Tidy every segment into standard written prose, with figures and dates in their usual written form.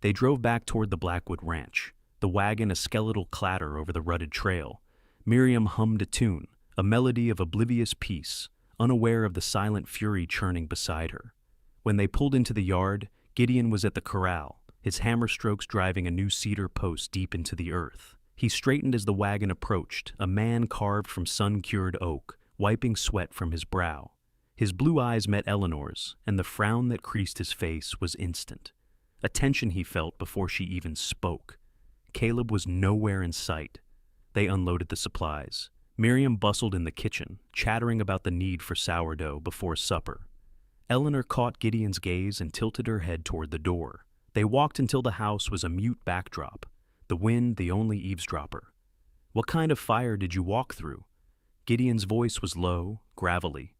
They drove back toward the Blackwood Ranch, the wagon a skeletal clatter over the rutted trail. Miriam hummed a tune, a melody of oblivious peace, unaware of the silent fury churning beside her. When they pulled into the yard, Gideon was at the corral, his hammer strokes driving a new cedar post deep into the earth. He straightened as the wagon approached, a man carved from sun-cured oak, wiping sweat from his brow. His blue eyes met Eleanor's, and the frown that creased his face was instant. A tension he felt before she even spoke. Caleb was nowhere in sight. They unloaded the supplies. Miriam bustled in the kitchen, chattering about the need for sourdough before supper. Eleanor caught Gideon's gaze and tilted her head toward the door. They walked until the house was a mute backdrop, the wind the only eavesdropper. "What kind of fire did you walk through?" Gideon's voice was low, gravelly.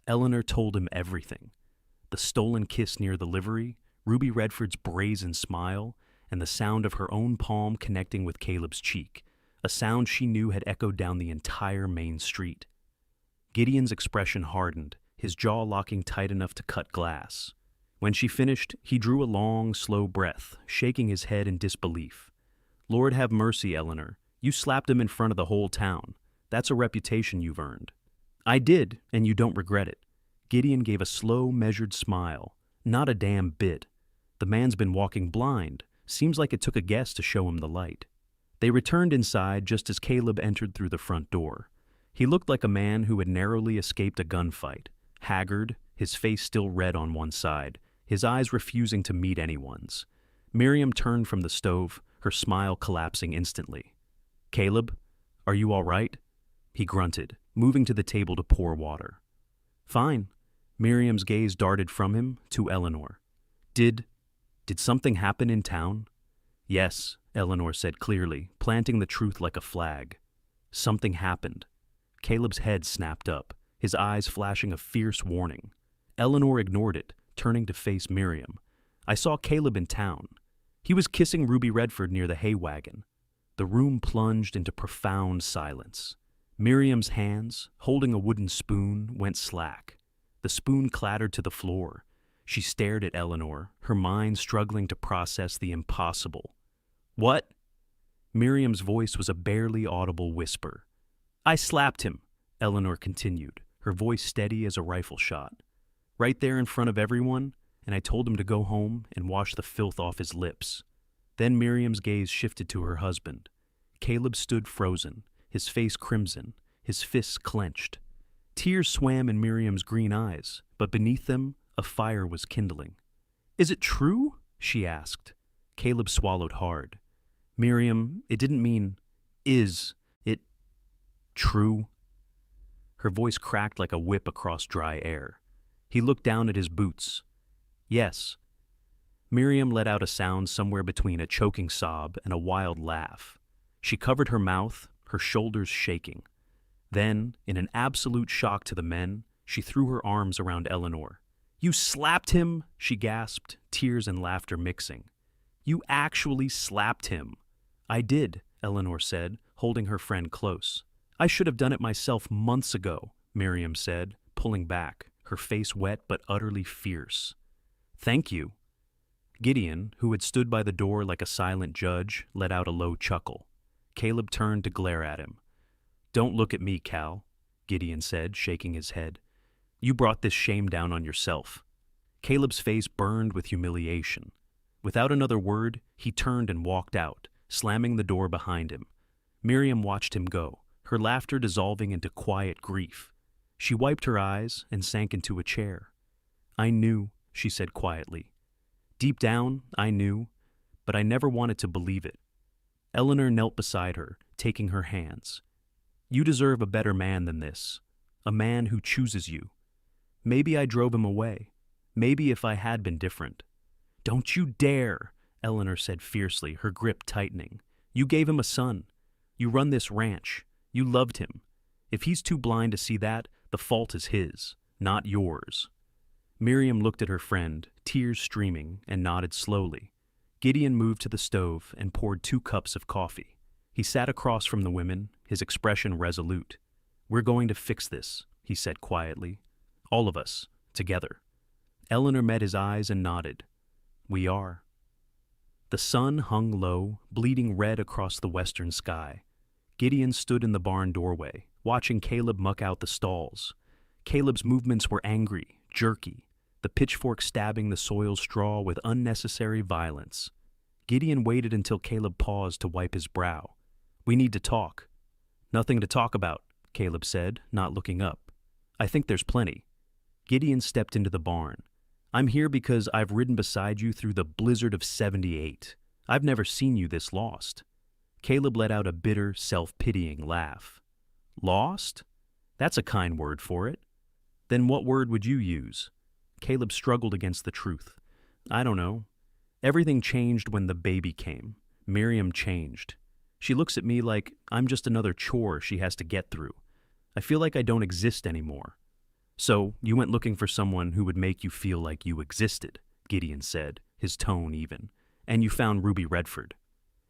Eleanor told him everything. The stolen kiss near the livery, Ruby Redford's brazen smile, and the sound of her own palm connecting with Caleb's cheek, a sound she knew had echoed down the entire main street. Gideon's expression hardened, his jaw locking tight enough to cut glass. When she finished, he drew a long, slow breath, shaking his head in disbelief. "Lord have mercy, Eleanor. You slapped him in front of the whole town. That's a reputation you've earned." "I did, and you don't regret it." Gideon gave a slow, measured smile. "Not a damn bit. The man's been walking blind. Seems like it took a guess to show him the light." They returned inside just as Caleb entered through the front door. He looked like a man who had narrowly escaped a gunfight, haggard, his face still red on one side, his eyes refusing to meet anyone's. Miriam turned from the stove, her smile collapsing instantly. "Caleb, are you all right?" He grunted, moving to the table to pour water. "Fine." Miriam's gaze darted from him to Eleanor. Did something happen in town?" "Yes," Eleanor said clearly, planting the truth like a flag. "Something happened." Caleb's head snapped up, his eyes flashing a fierce warning. Eleanor ignored it, turning to face Miriam. "I saw Caleb in town. He was kissing Ruby Redford near the hay wagon." The room plunged into profound silence. Miriam's hands, holding a wooden spoon, went slack. The spoon clattered to the floor. She stared at Eleanor, her mind struggling to process the impossible. "What?" Miriam's voice was a barely audible whisper. "I slapped him," Eleanor continued, her voice steady as a rifle shot. "Right there in front of everyone, and I told him to go home and wash the filth off his lips." Then Miriam's gaze shifted to her husband. Caleb stood frozen, his face crimson, his fists clenched. Tears swam in Miriam's green eyes, but beneath them, a fire was kindling. "Is it true?" she asked. Caleb swallowed hard. "Miriam, it didn't mean, is it true?" Her voice cracked like a whip across dry air. He looked down at his boots. "Yes." Miriam let out a sound somewhere between a choking sob and a wild laugh. She covered her mouth, her shoulders shaking. Then, in an absolute shock to the men, she threw her arms around Eleanor. "You slapped him?" she gasped, tears and laughter mixing. "You actually slapped him." "I did," Eleanor said, holding her friend close. "I should have done it myself months ago," Miriam said, pulling back, her face wet but utterly fierce. "Thank you." Gideon, who had stood by the door like a silent judge, let out a low chuckle. Caleb turned to glare at him. "Don't look at me, Cal," Gideon said, shaking his head. "You brought this shame down on yourself." Caleb's face burned with humiliation. Without another word, he turned and walked out, slamming the door behind him. Miriam watched him go, her laughter dissolving into quiet grief. She wiped her eyes and sank into a chair. "I knew," she said quietly. "Deep down, I knew, but I never wanted to believe it." Eleanor knelt beside her, taking her hands. "You deserve a better man than this, a man who chooses you. Maybe I drove him away. Maybe if I had been different." "Don't you dare," Eleanor said fiercely, her grip tightening. "You gave him a son. You run this ranch. You loved him. If he's too blind to see that, the fault is his, not yours." Miriam looked at her friend, tears streaming, and nodded slowly. Gideon moved to the stove and poured 2 cups of coffee. He sat across from the women, his expression resolute. "We're going to fix this," he said quietly. "All of us, together." Eleanor met his eyes and nodded. "We are." The sun hung low, bleeding red across the western sky. Gideon stood in the barn doorway, watching Caleb muck out the stalls. Caleb's movements were angry, jerky, the pitchfork stabbing the soiled straw with unnecessary violence. Gideon waited until Caleb paused to wipe his brow. "We need to talk." "Nothing to talk about," Caleb said, not looking up. "I think there's plenty." Gideon stepped into the barn. "I'm here because I've ridden beside you through the blizzard of '78. I've never seen you this lost." Caleb let out a bitter, self-pitying laugh. "Lost? That's a kind word for it. Then what word would you use?" Caleb struggled against the truth. "I don't know. Everything changed when the baby came. Miriam changed. She looks at me like I'm just another chore she has to get through. I feel like I don't exist anymore." "So you went looking for someone who would make you feel like you existed," Gideon said, his tone even, "and you found Ruby Redford."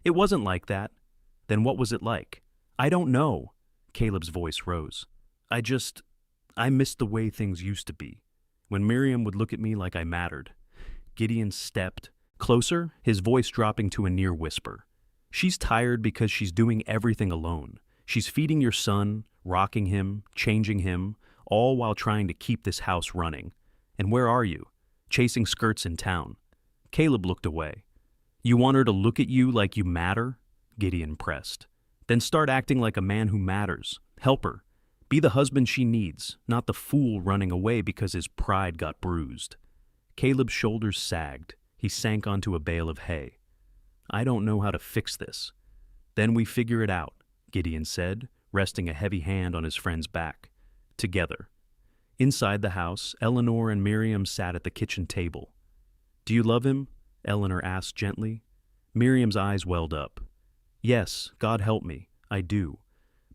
"It wasn't like that." "Then what was it like?" "I don't know." Caleb's voice rose. I missed the way things used to be, when Miriam would look at me like I mattered." Gideon stepped closer, his voice dropping to a near whisper. "She's tired because she's doing everything alone. She's feeding your son, rocking him, changing him, all while trying to keep this house running. And where are you? Chasing skirts in town." Caleb looked away. "You want her to look at you like you matter?" Gideon pressed. "Then start acting like a man who matters. Help her. Be the husband she needs, not the fool running away because his pride got bruised." Caleb's shoulders sagged. He sank onto a bale of hay. "I don't know how to fix this." "Then we figure it out," Gideon said, resting a heavy hand on his friend's back. "Together." Inside the house, Eleanor and Miriam sat at the kitchen table. "Do you love him?" Eleanor asked gently. Miriam's eyes welled up. "Yes, God help me, I do.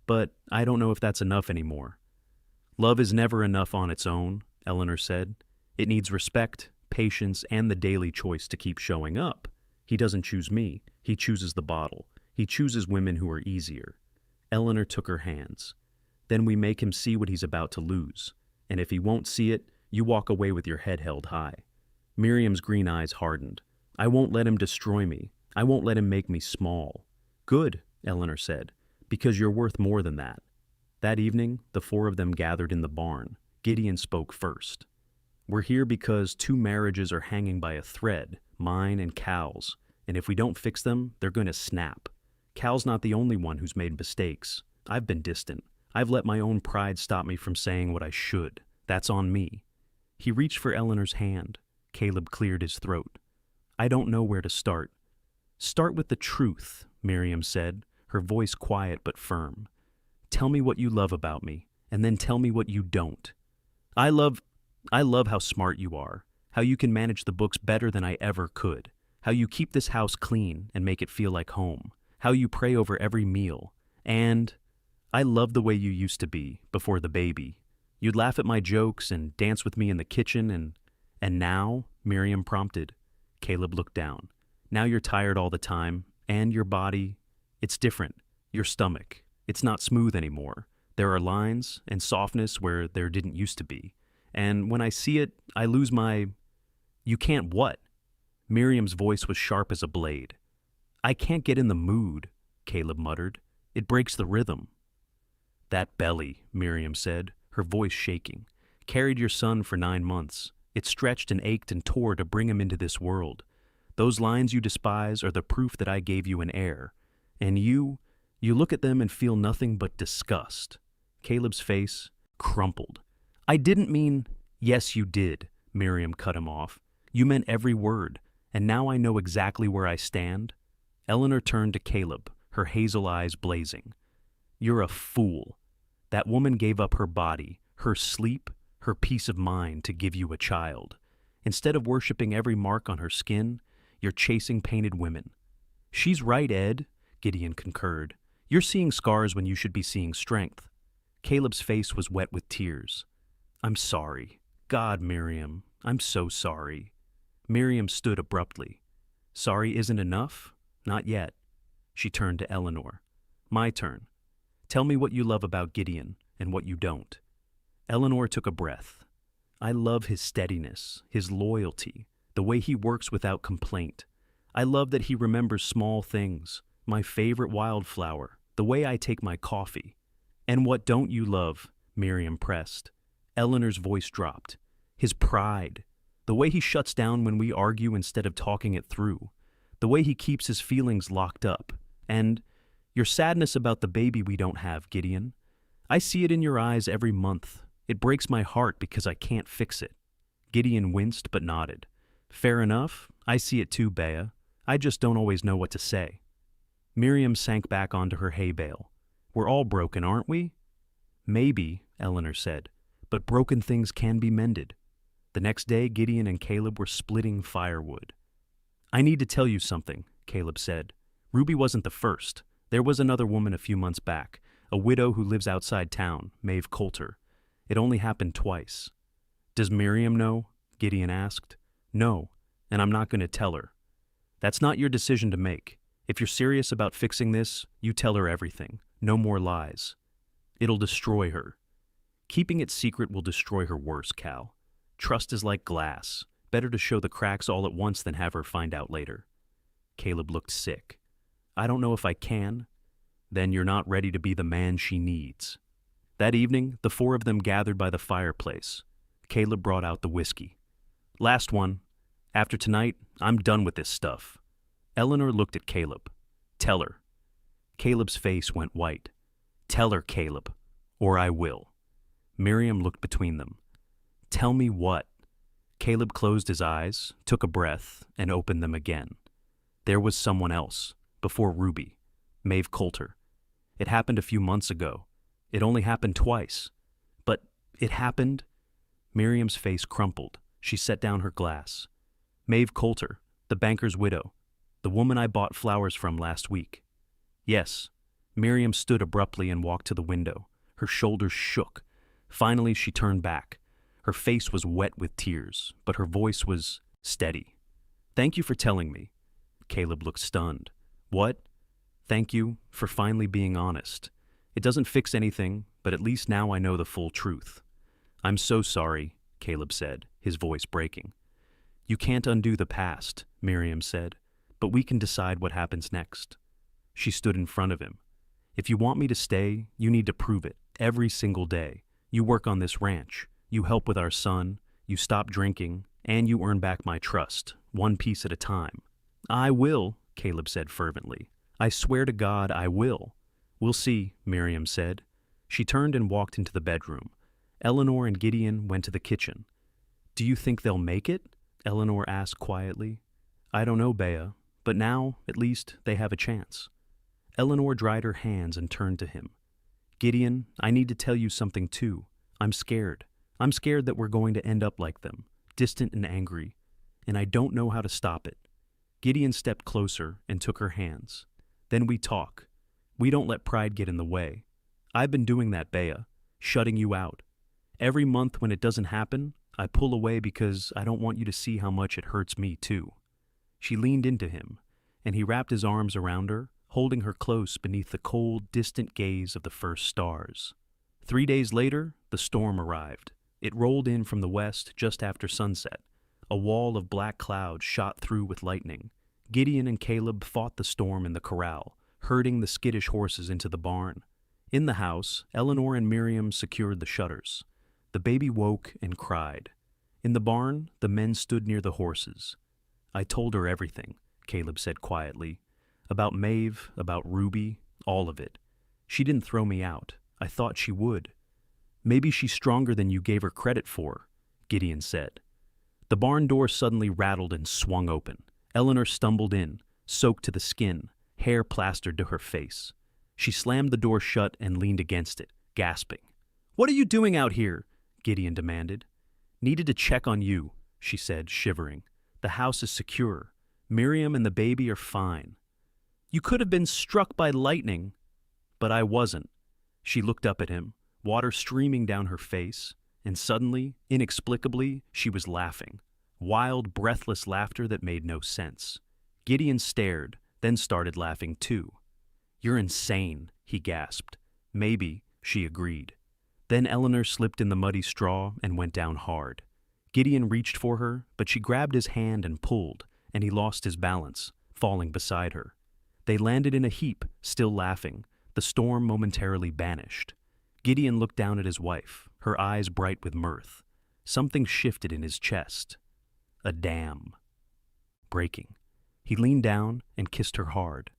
But I don't know if that's enough anymore." "Love is never enough on its own," Eleanor said. "It needs respect, patience, and the daily choice to keep showing up. He doesn't choose me. He chooses the bottle. He chooses women who are easier." Eleanor took her hands. "Then we make him see what he's about to lose. And if he won't see it, you walk away with your head held high." Miriam's green eyes hardened. "I won't let him destroy me. I won't let him make me small." "Good," Eleanor said, "because you're worth more than that." That evening, the four of them gathered in the barn. Gideon spoke first. "We're here because 2 marriages are hanging by a thread, mine and Cal's, and if we don't fix them, they're going to snap. Cal's not the only one who's made mistakes. I've been distant. I've let my own pride stop me from saying what I should. That's on me." He reached for Eleanor's hand. Caleb cleared his throat. "I don't know where to start." "Start with the truth," Miriam said, her voice quiet but firm. "Tell me what you love about me, and then tell me what you don't." I love how smart you are, how you can manage the books better than I ever could, how you keep this house clean and make it feel like home, how you pray over every meal, and I love the way you used to be before the baby. You'd laugh at my jokes and dance with me in the kitchen and now," Miriam prompted. Caleb looked down. "Now you're tired all the time, and your body, it's different. Your stomach, it's not smooth anymore. There are lines and softness where there didn't used to be. And when I see it, I lose my—" "You can't what?" Miriam's voice was sharp as a blade. "I can't get in the mood," Caleb muttered. "It breaks the rhythm." "That belly," Miriam said, her voice shaking, "carried your son for 9 months. It stretched and ached and tore to bring him into this world. Those lines you despise are the proof that I gave you an heir. And you look at them and feel nothing but disgust." Caleb's face crumpled. "I didn't mean—" "Yes, you did," Miriam cut him off. "You meant every word, and now I know exactly where I stand." Eleanor turned to Caleb, her hazel eyes blazing. "You're a fool. That woman gave up her body, her sleep, her peace of mind to give you a child. Instead of worshiping every mark on her skin, you're chasing painted women." "She's right, Ed," Gideon concurred. "You're seeing scars when you should be seeing strength." Caleb's face was wet with tears. "I'm sorry. God, Miriam, I'm so sorry." Miriam stood abruptly. "Sorry isn't enough? Not yet." She turned to Eleanor. "My turn. Tell me what you love about Gideon and what you don't." Eleanor took a breath. "I love his steadiness, his loyalty, the way he works without complaint. I love that he remembers small things, my favorite wildflower, the way I take my coffee. And what don't you love? Miriam pressed. Eleanor's voice dropped. His pride. The way he shuts down when we argue instead of talking it through. The way he keeps his feelings locked up. And your sadness about the baby we don't have, Gideon. I see it in your eyes every month. It breaks my heart because I can't fix it. Gideon winced but nodded. Fair enough. I see it too, Bea. I just don't always know what to say. Miriam sank back onto her hay bale. We're all broken, aren't we? Maybe, Eleanor said, but broken things can be mended. The next day, Gideon and Caleb were splitting firewood. I need to tell you something, Caleb said. Ruby wasn't the first. There was another woman a few months back, a widow who lives outside town, Maeve Coulter. It only happened twice. Does Miriam know? Gideon asked. No, and I'm not going to tell her. That's not your decision to make. If you're serious about fixing this, you tell her everything. No more lies. It'll destroy her. Keeping it secret will destroy her worse, Cal. Trust is like glass. Better to show the cracks all at once than have her find out later. Caleb looked sick. I don't know if I can. Then you're not ready to be the man she needs. That evening, the four of them gathered by the fireplace. Caleb brought out the whiskey. Last one. After tonight, I'm done with this stuff. Eleanor looked at Caleb. Tell her. Caleb's face went white. Tell her, Caleb, or I will. Miriam looked between them. Tell me what? Caleb closed his eyes, took a breath, and opened them again. There was someone else, before Ruby, Maeve Coulter. It happened a few months ago. It only happened twice. But it happened. Miriam's face crumpled. She set down her glass. Maeve Coulter, the banker's widow, the woman I bought flowers from last week. Yes. Miriam stood abruptly and walked to the window. Her shoulders shook. Finally, she turned back. Her face was wet with tears, but her voice was steady. Thank you for telling me. Caleb looked stunned. What? Thank you for finally being honest. It doesn't fix anything, but at least now I know the full truth. I'm so sorry, Caleb said, his voice breaking. You can't undo the past, Miriam said, but we can decide what happens next. She stood in front of him. If you want me to stay, you need to prove it, every single day. You work on this ranch, you help with our son, you stop drinking, and you earn back my trust, one piece at a time. I will, Caleb said fervently. I swear to God I will. We'll see, Miriam said. She turned and walked into the bedroom. Eleanor and Gideon went to the kitchen. Do you think they'll make it? Eleanor asked quietly. I don't know, Bea, but now, at least, they have a chance. Eleanor dried her hands and turned to him. Gideon, I need to tell you something too. I'm scared. I'm scared that we're going to end up like them, distant and angry, and I don't know how to stop it. Gideon stepped closer and took her hands. Then we talk. We don't let pride get in the way. I've been doing that, Bea, shutting you out. Every month when it doesn't happen, I pull away because I don't want you to see how much it hurts me too. She leaned into him, and he wrapped his arms around her, holding her close beneath the cold, distant gaze of the first stars. 3 days later, the storm arrived. It rolled in from the west just after sunset. A wall of black clouds shot through with lightning. Gideon and Caleb fought the storm in the corral, herding the skittish horses into the barn. In the house, Eleanor and Miriam secured the shutters. The baby woke and cried. In the barn, the men stood near the horses. I told her everything, Caleb said quietly. About Maeve, about Ruby, all of it. She didn't throw me out. I thought she would. Maybe she's stronger than you gave her credit for, Gideon said. The barn door suddenly rattled and swung open. Eleanor stumbled in, soaked to the skin, hair plastered to her face. She slammed the door shut and leaned against it, gasping. What are you doing out here? Gideon demanded. Needed to check on you, she said, shivering. The house is secure. Miriam and the baby are fine. You could have been struck by lightning. But I wasn't. She looked up at him, water streaming down her face, and suddenly, inexplicably, she was laughing. Wild, breathless laughter that made no sense. Gideon stared, then started laughing too. You're insane, he gasped. Maybe, she agreed. Then Eleanor slipped in the muddy straw and went down hard. Gideon reached for her, but she grabbed his hand and pulled, and he lost his balance, falling beside her. They landed in a heap, still laughing. The storm momentarily banished. Gideon looked down at his wife, her eyes bright with mirth. Something shifted in his chest. A dam. Breaking. He leaned down and kissed her hard.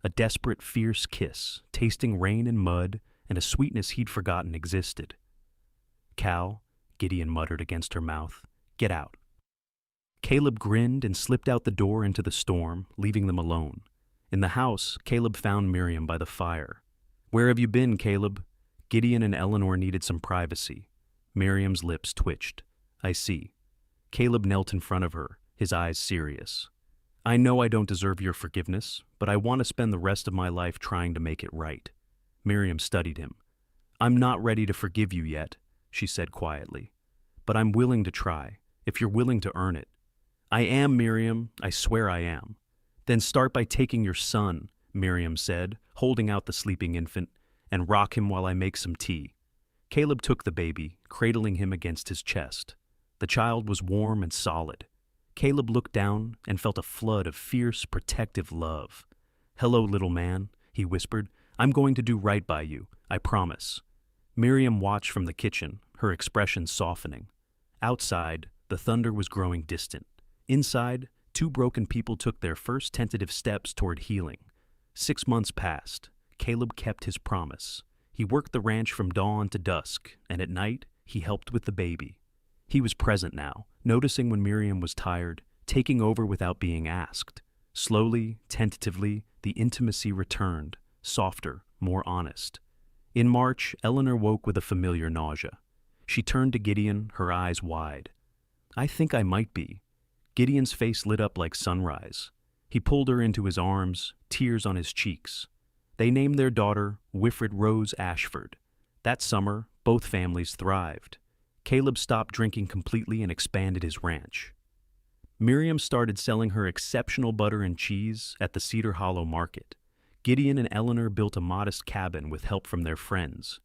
A desperate, fierce kiss, tasting rain and mud and a sweetness he'd forgotten existed. "Cal," Gideon muttered against her mouth, "get out." Caleb grinned and slipped out the door into the storm, leaving them alone. In the house, Caleb found Miriam by the fire. "Where have you been, Caleb?" Gideon and Eleanor needed some privacy. Miriam's lips twitched. "I see." Caleb knelt in front of her, his eyes serious. "I know I don't deserve your forgiveness, but I want to spend the rest of my life trying to make it right." Miriam studied him. "I'm not ready to forgive you yet," she said quietly. "But I'm willing to try, if you're willing to earn it." "I am, Miriam. I swear I am." "Then start by taking your son," Miriam said, holding out the sleeping infant, "and rock him while I make some tea." Caleb took the baby, cradling him against his chest. The child was warm and solid. Caleb looked down and felt a flood of fierce, protective love. "Hello, little man," he whispered. "I'm going to do right by you, I promise." Miriam watched from the kitchen, her expression softening. Outside, the thunder was growing distant. Inside, two broken people took their first tentative steps toward healing. 6 months passed. Caleb kept his promise. He worked the ranch from dawn to dusk, and at night, he helped with the baby. He was present now, noticing when Miriam was tired, taking over without being asked. Slowly, tentatively, the intimacy returned, softer, more honest. In March, Eleanor woke with a familiar nausea. She turned to Gideon, her eyes wide. "I think I might be." Gideon's face lit up like sunrise. He pulled her into his arms, tears on his cheeks. They named their daughter Wilfred Rose Ashford. That summer, both families thrived. Caleb stopped drinking completely and expanded his ranch. Miriam started selling her exceptional butter and cheese at the Cedar Hollow market. Gideon and Eleanor built a modest cabin with help from their friends.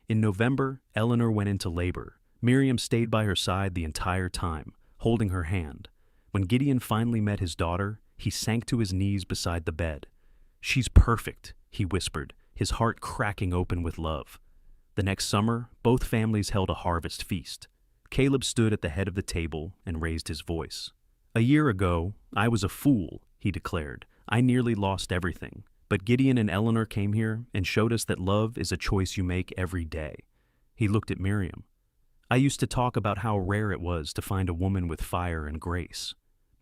In November, Eleanor went into labor. Miriam stayed by her side the entire time, holding her hand. When Gideon finally met his daughter, he sank to his knees beside the bed. "She's perfect," he whispered, his heart cracking open with love. The next summer, both families held a harvest feast. Caleb stood at the head of the table and raised his voice. "A year ago, I was a fool," he declared. "I nearly lost everything. But Gideon and Eleanor came here and showed us that love is a choice you make every day." He looked at Miriam. "I used to talk about how rare it was to find a woman with fire and grace.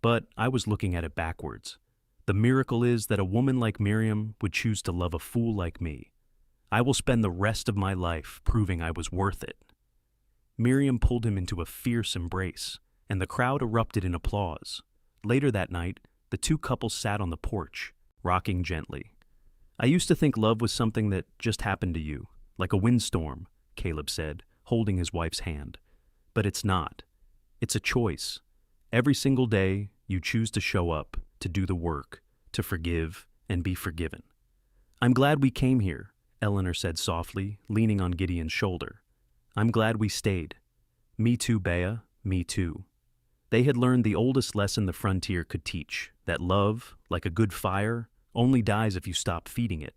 But I was looking at it backwards. The miracle is that a woman like Miriam would choose to love a fool like me. I will spend the rest of my life proving I was worth it." Miriam pulled him into a fierce embrace, and the crowd erupted in applause. Later that night, the two couples sat on the porch, rocking gently. "I used to think love was something that just happened to you, like a windstorm," Caleb said, holding his wife's hand. "But it's not. It's a choice. Every single day, you choose to show up, to do the work, to forgive and be forgiven." "I'm glad we came here," Eleanor said softly, leaning on Gideon's shoulder. "I'm glad we stayed." "Me too, Bea, me too." They had learned the oldest lesson the frontier could teach, that love, like a good fire, only dies if you stop feeding it.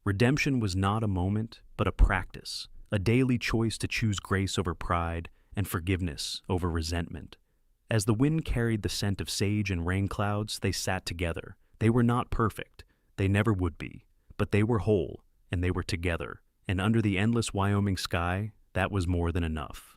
Redemption was not a moment, but a practice, a daily choice to choose grace over pride and forgiveness over resentment. As the wind carried the scent of sage and rain clouds, they sat together. They were not perfect. They never would be. But they were whole, and they were together. And under the endless Wyoming sky, that was more than enough.